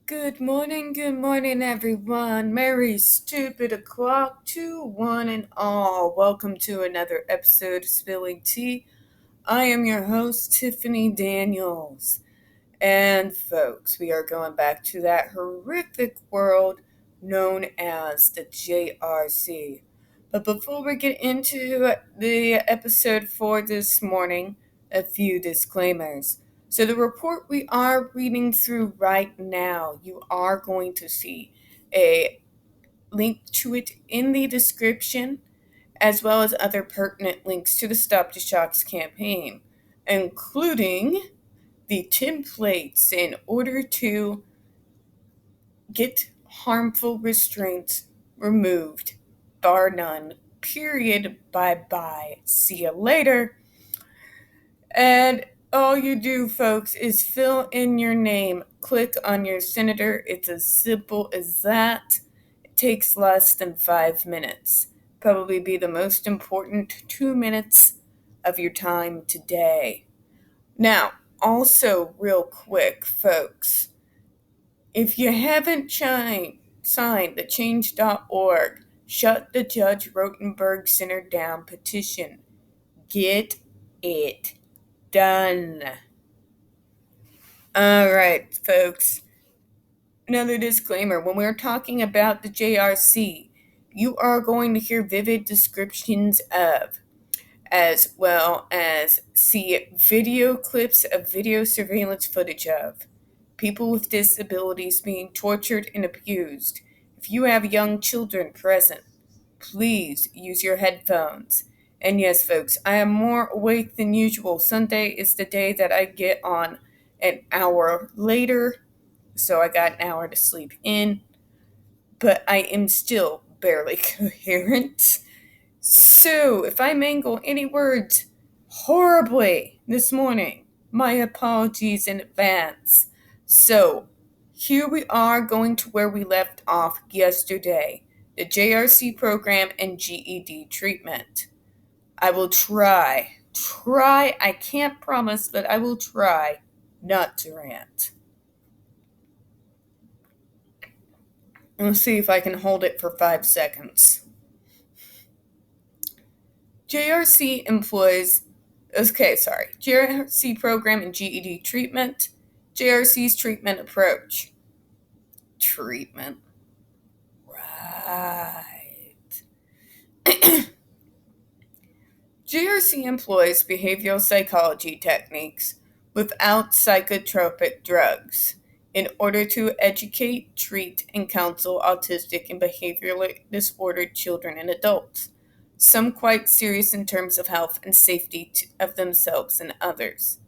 Good morning, everyone. Merry stupid o'clock to one and all. Welcome to another episode of Spilling Tea. I am your host, Tiffany Daniels. And folks, we are going back to that horrific world known as the JRC. But before we get into the episode for this morning, a few disclaimers. So, the report we are reading through right now, you are going to see a link to it in the description, as well as other pertinent links to the Stop the Shocks campaign, including the templates in order to get harmful restraints removed, bar none. Period. Bye bye. See you later. And all you do, folks, is fill in your name. Click on your senator. It's as simple as that. It takes less than 5 minutes. Probably be the most important 2 minutes of your time today. Now, also, real quick, folks, if you haven't signed the change.org Shut the Judge Rotenberg Center Down petition, get it done. All right, folks. Another disclaimer. When we're talking about the JRC, you are going to hear vivid descriptions of, as well as see video clips of video surveillance footage of, people with disabilities being tortured and abused. If you have young children present, please use your headphones. And yes, folks, I am more awake than usual. Sunday is the day that I get on an hour later, so I got an hour to sleep in, but I am still barely coherent. So, if I mangle any words horribly this morning, my apologies in advance. So, here we are going to where we left off yesterday, the JRC program and GED treatment. I will try, I can't promise, but I will try not to rant. Let's see if I can hold it for 5 seconds. JRC program and GED treatment. JRC's treatment approach. Treatment. Right. JRC employs behavioral psychology techniques without psychotropic drugs in order to educate, treat, and counsel autistic and behaviorally disordered children and adults, some quite serious in terms of health and safety of themselves and others.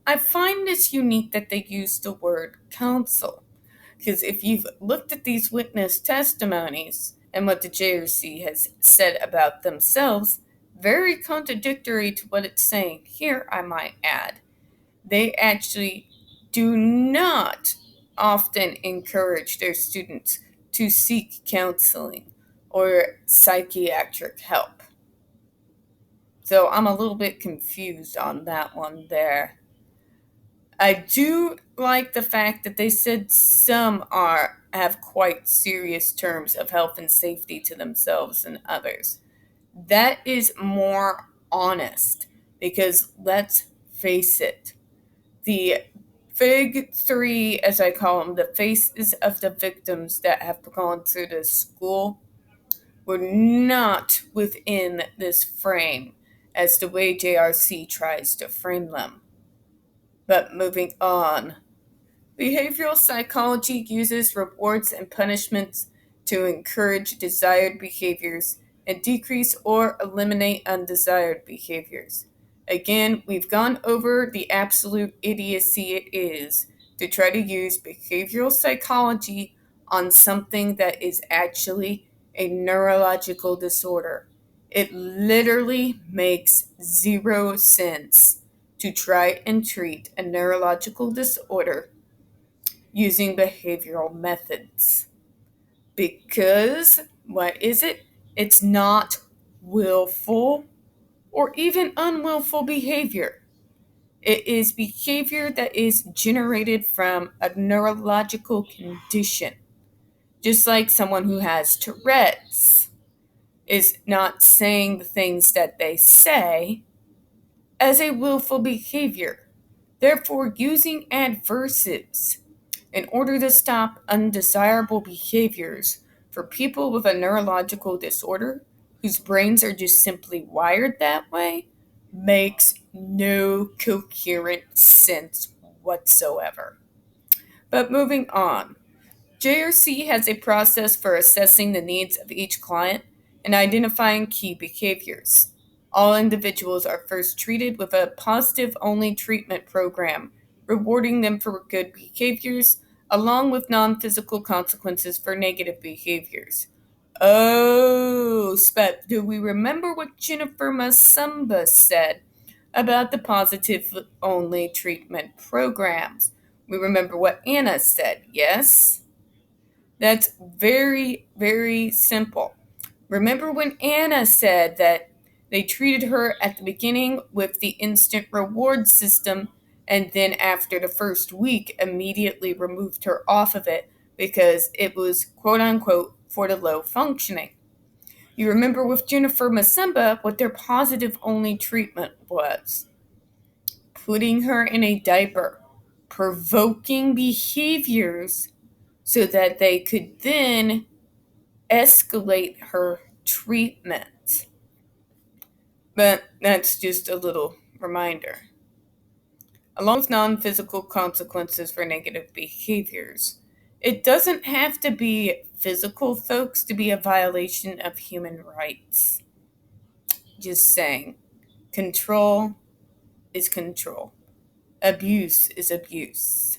I find this unique that they use the word counsel, because if you've looked at these witness testimonies and what the JRC has said about themselves, very contradictory to what it's saying here, I might add. They actually do not often encourage their students to seek counseling or psychiatric help. So I'm a little bit confused on that one there. I do like the fact that they said some have quite serious terms of health and safety to themselves and others. That is more honest, because let's face it, the Big Three, as I call them, the faces of the victims that have gone through this school, were not within this frame as the way JRC tries to frame them. But moving on. Behavioral psychology uses rewards and punishments to encourage desired behaviors and decrease or eliminate undesired behaviors. Again, we've gone over the absolute idiocy it is to try to use behavioral psychology on something that is actually a neurological disorder. It literally makes zero sense to try and treat a neurological disorder using behavioral methods. Because, what is it? It's not willful or even unwillful behavior. It is behavior that is generated from a neurological condition, just like someone who has Tourette's is not saying the things that they say as a willful behavior. Therefore, using adversives in order to stop undesirable behaviors for people with a neurological disorder whose brains are just simply wired that way makes no coherent sense whatsoever. But moving on. JRC has a process for assessing the needs of each client and identifying key behaviors. All individuals are first treated with a positive only treatment program, rewarding them for good behaviors, along with non physical consequences for negative behaviors. Oh, Spet, do we remember what Jennifer Masumba said about the positive only treatment programs? We remember what Anna said, yes? That's very, very simple. Remember when Anna said that they treated her at the beginning with the instant reward system and then after the first week immediately removed her off of it because it was quote unquote for the low functioning. You remember with Jennifer Masumba what their positive only treatment was? Putting her in a diaper, provoking behaviors so that they could then escalate her treatment. But that's just a little reminder. Along with non physical consequences for negative behaviors, it doesn't have to be physical, folks, to be a violation of human rights. Just saying. Control is control, abuse is abuse.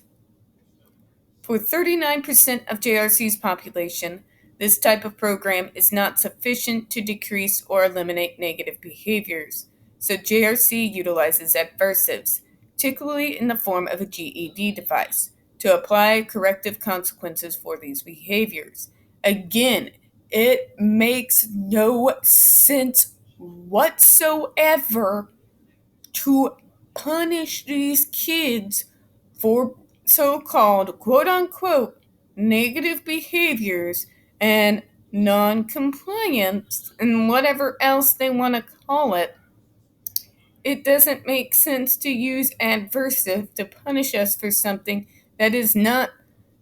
For 39% of JRC's population, this type of program is not sufficient to decrease or eliminate negative behaviors, so JRC utilizes adversives, typically in the form of a GED device, to apply corrective consequences for these behaviors. Again, it makes no sense whatsoever to punish these kids for so-called quote-unquote negative behaviors and non-compliance and whatever else they want to call it. It doesn't make sense to use adversive to punish us for something that is not.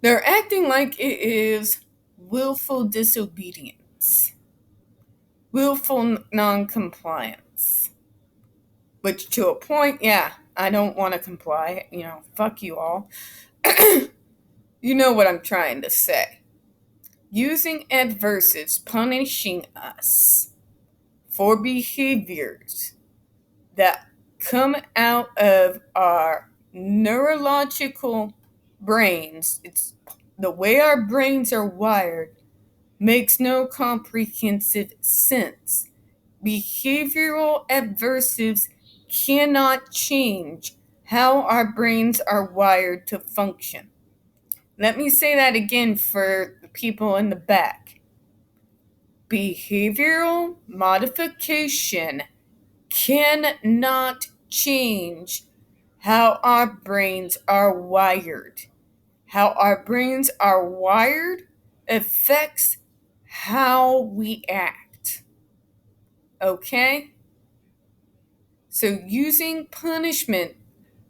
They're acting like it is willful disobedience, willful non-compliance. Which to a point, yeah, I don't want to comply. Fuck you all. You know what I'm trying to say. Using adversives, punishing us for behaviors that come out of our neurological brains, it's the way our brains are wired, makes no comprehensive sense. Behavioral adversives cannot change how our brains are wired to function. Let me say that again for the people in the back. Behavioral modification cannot change how our brains are wired. How our brains are wired affects how we act. Okay? So using punishment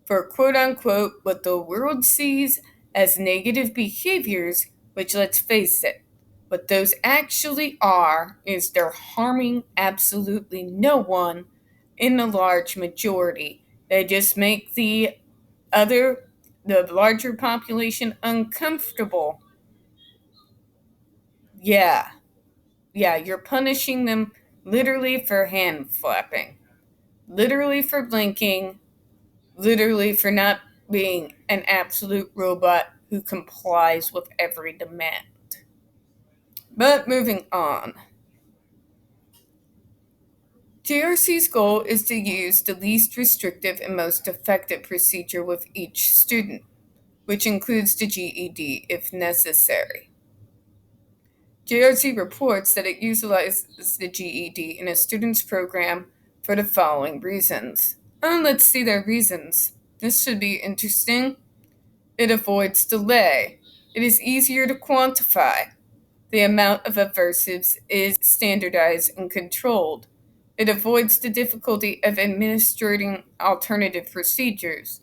for quote unquote what the world sees as negative behaviors, which let's face it, what those actually are is they're harming absolutely no one in the large majority. They just make the larger population uncomfortable. Yeah, you're punishing them literally for hand flapping, literally for blinking, literally for not being an absolute robot who complies with every demand. But moving on. JRC's goal is to use the least restrictive and most effective procedure with each student, which includes the GED if necessary. JRC reports that it utilizes the GED in a student's program for the following reasons. Let's see their reasons. This should be interesting. It avoids delay. It is easier to quantify. The amount of aversives is standardized and controlled. It avoids the difficulty of administering alternative procedures.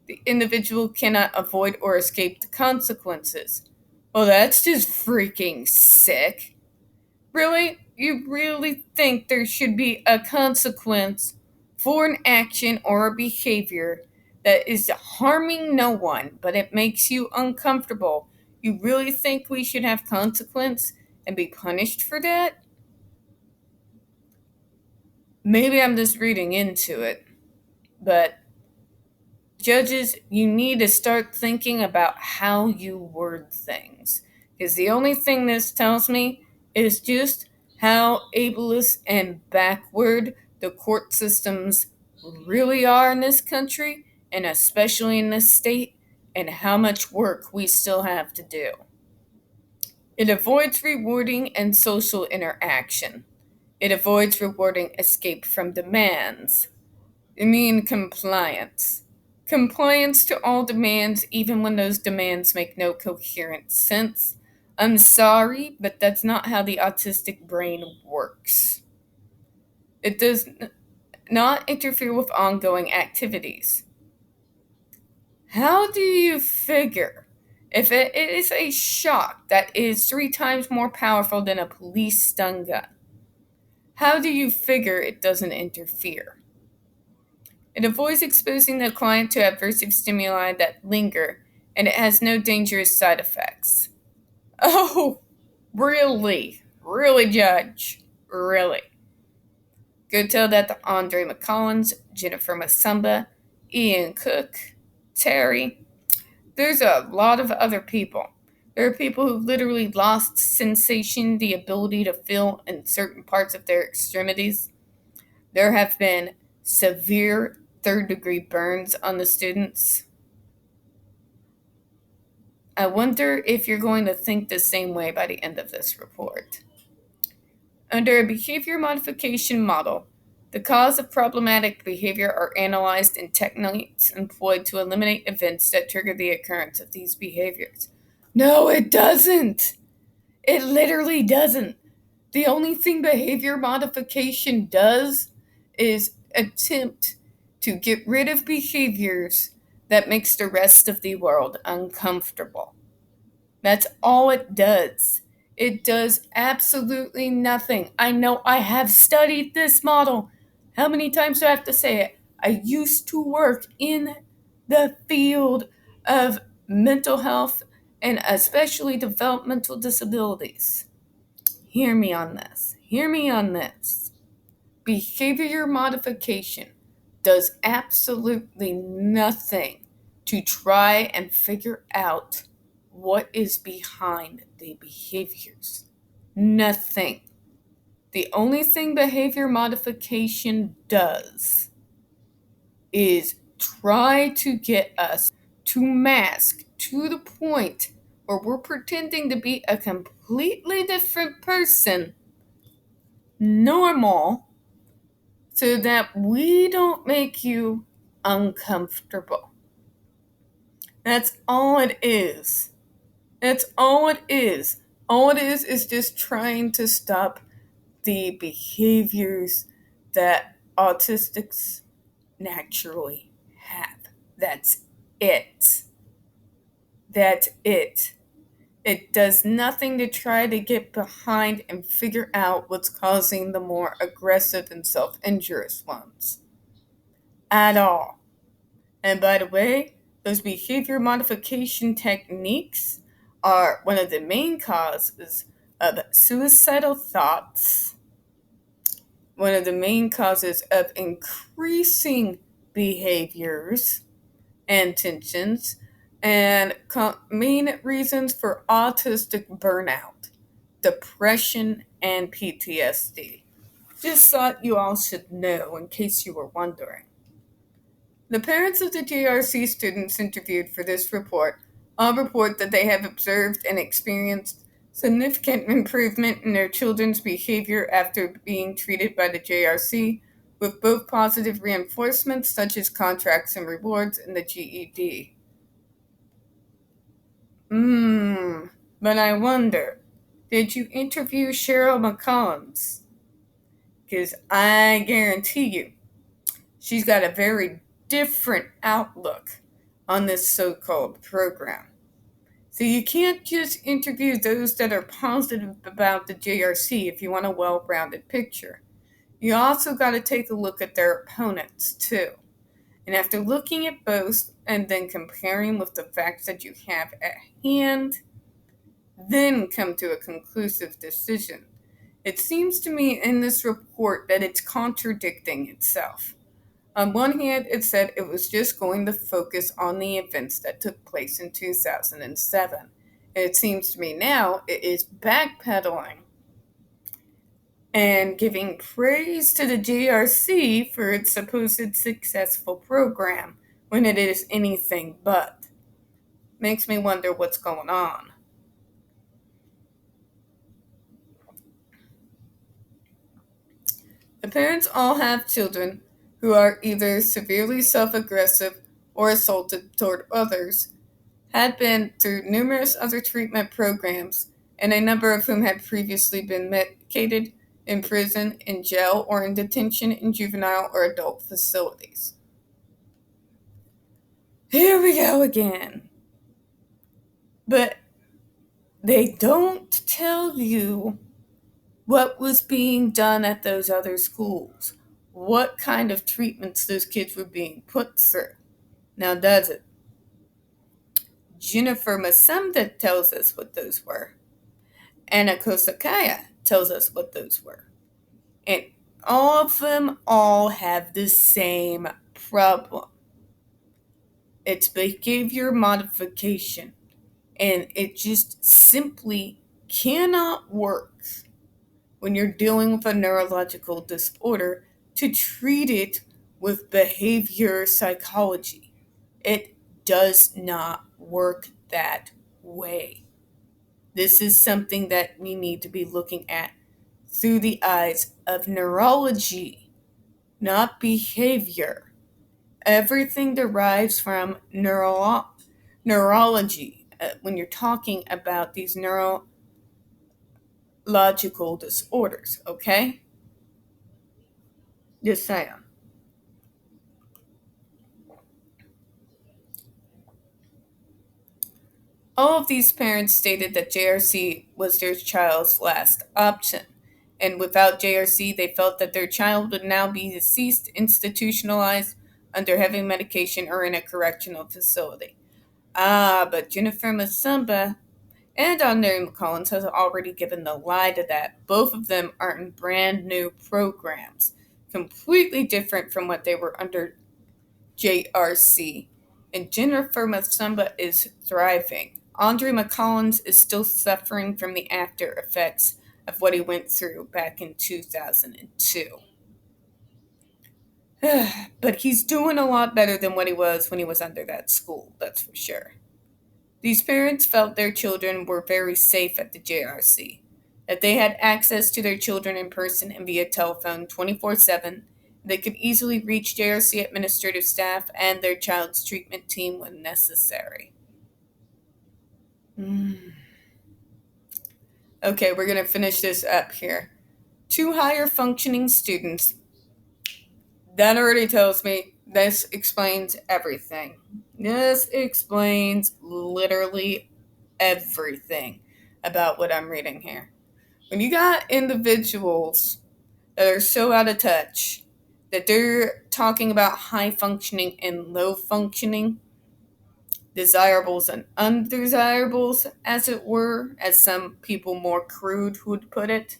The individual cannot avoid or escape the consequences. Well, that's just freaking sick. Really? You really think there should be a consequence for an action or a behavior that is harming no one, but it makes you uncomfortable? You really think we should have consequence and be punished for that? Maybe I'm just reading into it, but judges, you need to start thinking about how you word things. Because the only thing this tells me is just how ableist and backward the court systems really are in this country, and especially in this state, and how much work we still have to do. It avoids rewarding and social interaction. It avoids rewarding escape from demands. I mean compliance. Compliance to all demands, even when those demands make no coherent sense. I'm sorry, but that's not how the autistic brain works. It does not interfere with ongoing activities. How do you figure if it is a shock that is 3 times more powerful than a police stun gun? How do you figure it doesn't interfere? It avoids exposing the client to aversive stimuli that linger, and it has no dangerous side effects. Oh, really? Really, Judge? Really? Go tell that to Andre McCollins, Jennifer Masumba, Ian Cook, Terry. There's a lot of other people. There are people who literally lost sensation, the ability to feel in certain parts of their extremities. There have been severe third-degree burns on the students. I wonder if you're going to think the same way by the end of this report. Under a behavior modification model, the cause of problematic behavior are analyzed and techniques employed to eliminate events that trigger the occurrence of these behaviors. No, it doesn't. It literally doesn't. The only thing behavior modification does is attempt to get rid of behaviors that makes the rest of the world uncomfortable. That's all it does. It does absolutely nothing. I know I have studied this model. How many times do I have to say it? I used to work in the field of mental health and especially developmental disabilities. Hear me on this. Hear me on this. Behavior modification does absolutely nothing to try and figure out what is behind the behaviors. Nothing. The only thing behavior modification does is try to get us to mask to the point where we're pretending to be a completely different person, normal, so that we don't make you uncomfortable. That's all it is. That's all it is. All it is just trying to stop the behaviors that autistics naturally have. That's it. That's it. It does nothing to try to get behind and figure out what's causing the more aggressive and self-injurious ones. At all. And by the way, those behavior modification techniques are one of the main causes of suicidal thoughts, one of the main causes of increasing behaviors and tensions, and main reasons for autistic burnout, depression, and PTSD. Just thought you all should know in case you were wondering. The parents of the JRC students interviewed for this report all report that they have observed and experienced significant improvement in their children's behavior after being treated by the JRC with both positive reinforcements such as contracts and rewards and the GED. But I wonder, did you interview Cheryl McCollins? Because I guarantee you, she's got a very different outlook on this so-called program. So you can't just interview those that are positive about the JRC if you want a well-rounded picture. You also got to take a look at their opponents too. And after looking at both and then comparing with the facts that you have at hand, then come to a conclusive decision. It seems to me in this report that it's contradicting itself. On one hand, it said it was just going to focus on the events that took place in 2007. And it seems to me now it is backpedaling and giving praise to the JRC for its supposed successful program when it is anything but. Makes me wonder what's going on. The parents all have children who are either severely self-aggressive or assaulted toward others, had been through numerous other treatment programs, and a number of whom had previously been medicated in prison, in jail, or in detention in juvenile or adult facilities. Here we go again. But they don't tell you what was being done at those other schools, what kind of treatments those kids were being put through. Now, does it? Jennifer Masumda tells us what those were. Anna Kosakaya tells us what those were. And all of them all have the same problem. It's behavior modification. And it just simply cannot work when you're dealing with a neurological disorder to treat it with behavior psychology. It does not work that way. This is something that we need to be looking at through the eyes of neurology, not behavior. Everything derives from neurology when you're talking about these neurological disorders, okay? Just saying. All of these parents stated that JRC was their child's last option, and without JRC, they felt that their child would now be deceased, institutionalized, under heavy medication, or in a correctional facility. But Jennifer Masumba and Andre Collins has already given the lie to that. Both of them are in brand new programs, completely different from what they were under JRC. And Jennifer Masumba is thriving. Andre McCollins is still suffering from the after effects of what he went through back in 2002. But he's doing a lot better than what he was when he was under that school, that's for sure. These parents felt their children were very safe at the JRC, that they had access to their children in person and via telephone 24/7. They could easily reach JRC administrative staff and their child's treatment team when necessary. Okay, we're going to finish this up here. 2 higher functioning students. That already tells me this explains everything. This explains literally everything about what I'm reading here. When you got individuals that are so out of touch that they're talking about high functioning and low functioning, desirables and undesirables, as it were, as some people more crude would put it,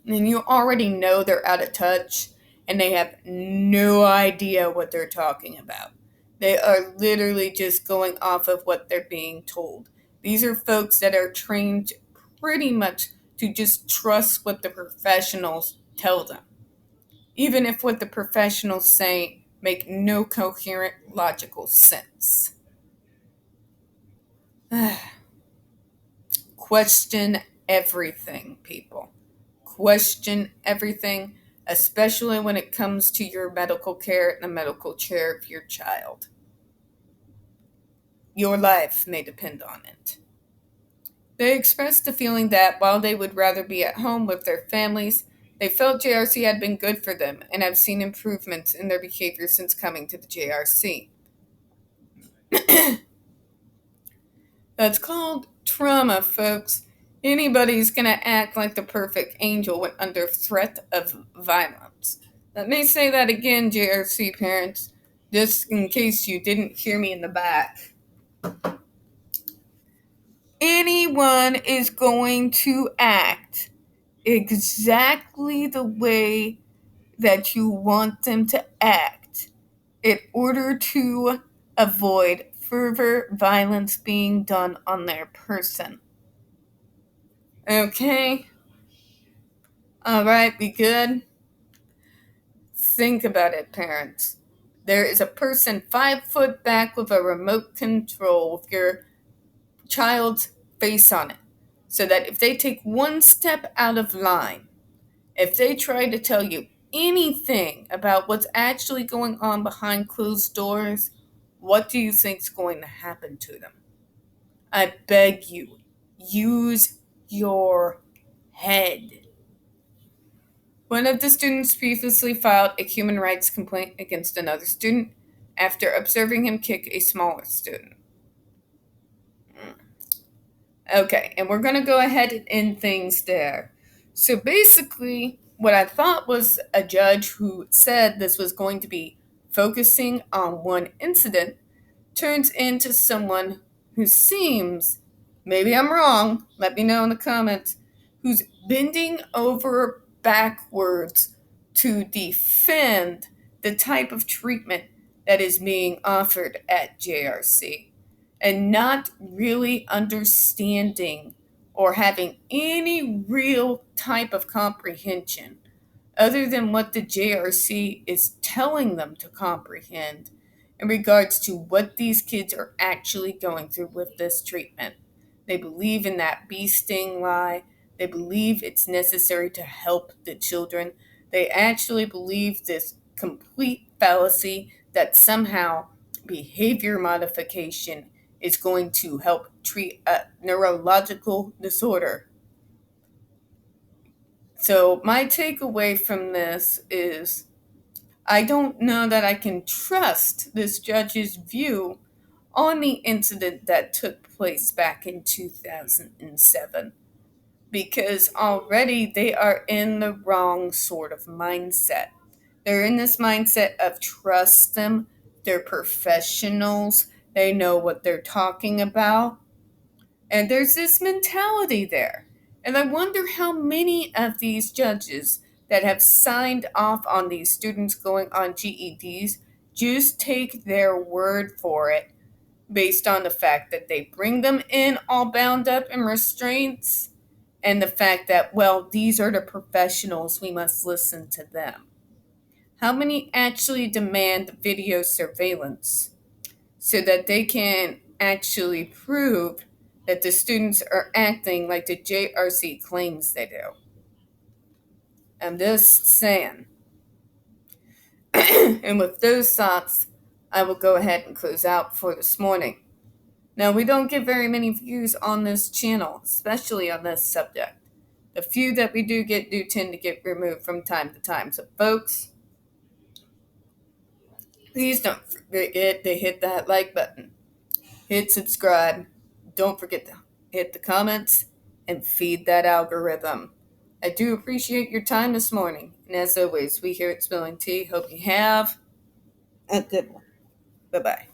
then you already know they're out of touch and they have no idea what they're talking about. They are literally just going off of what they're being told. These are folks that are trained pretty much to just trust what the professionals tell them, even if what the professionals say make no coherent logical sense. Question everything, people. question everything, especially when it comes to your medical care and the medical care of your child. Your life may depend on it. They expressed the feeling that while they would rather be at home with their families, they felt JRC had been good for them and have seen improvements in their behavior since coming to the JRC. That's called trauma, folks. Anybody's gonna act like the perfect angel when under threat of violence. Let me say that again, JRC parents, just in case you didn't hear me in the back. Anyone is going to act exactly the way that you want them to act in order to avoid further violence being done on their person. Okay? Alright, we good? Think about it, parents. There is a person 5 foot back with a remote control with your child's face on it. So that if they take one step out of line, if they try to tell you anything about what's actually going on behind closed doors, what do you think's going to happen to them? I beg you, use your head. One of the students previously filed a human rights complaint against another student after observing him kick a smaller student. Okay, and we're going to go ahead and end things there. So basically, what I thought was a judge who said this was going to be focusing on one incident turns into someone who seems, maybe I'm wrong, let me know in the comments, who's bending over backwards to defend the type of treatment that is being offered at JRC and not really understanding or having any real type of comprehension other than what the JRC is telling them to comprehend in regards to what these kids are actually going through with this treatment. They believe in that bee sting lie. They believe it's necessary to help the children. They actually believe this complete fallacy that somehow behavior modification is going to help treat a neurological disorder. So my takeaway from this is I don't know that I can trust this judge's view on the incident that took place back in 2007 because already they are in the wrong sort of mindset. They're in this mindset of trust them, they're professionals, they know what they're talking about, and there's this mentality there. And I wonder how many of these judges that have signed off on these students going on GEDs just take their word for it based on the fact that they bring them in all bound up in restraints and the fact that, well, these are the professionals, we must listen to them. How many actually demand video surveillance so that they can actually prove that the students are acting like the JRC claims they do? I'm just saying. And with those thoughts, I will go ahead and close out for this morning. Now, we don't get very many views on this channel, especially on this subject. The few that we do get do tend to get removed from time to time. So, folks, please don't forget to hit that like button. Hit subscribe. Don't forget to hit the comments and feed that algorithm. I do appreciate your time this morning. And as always, we here at Spilling Tea hope you have a good one. Bye-bye.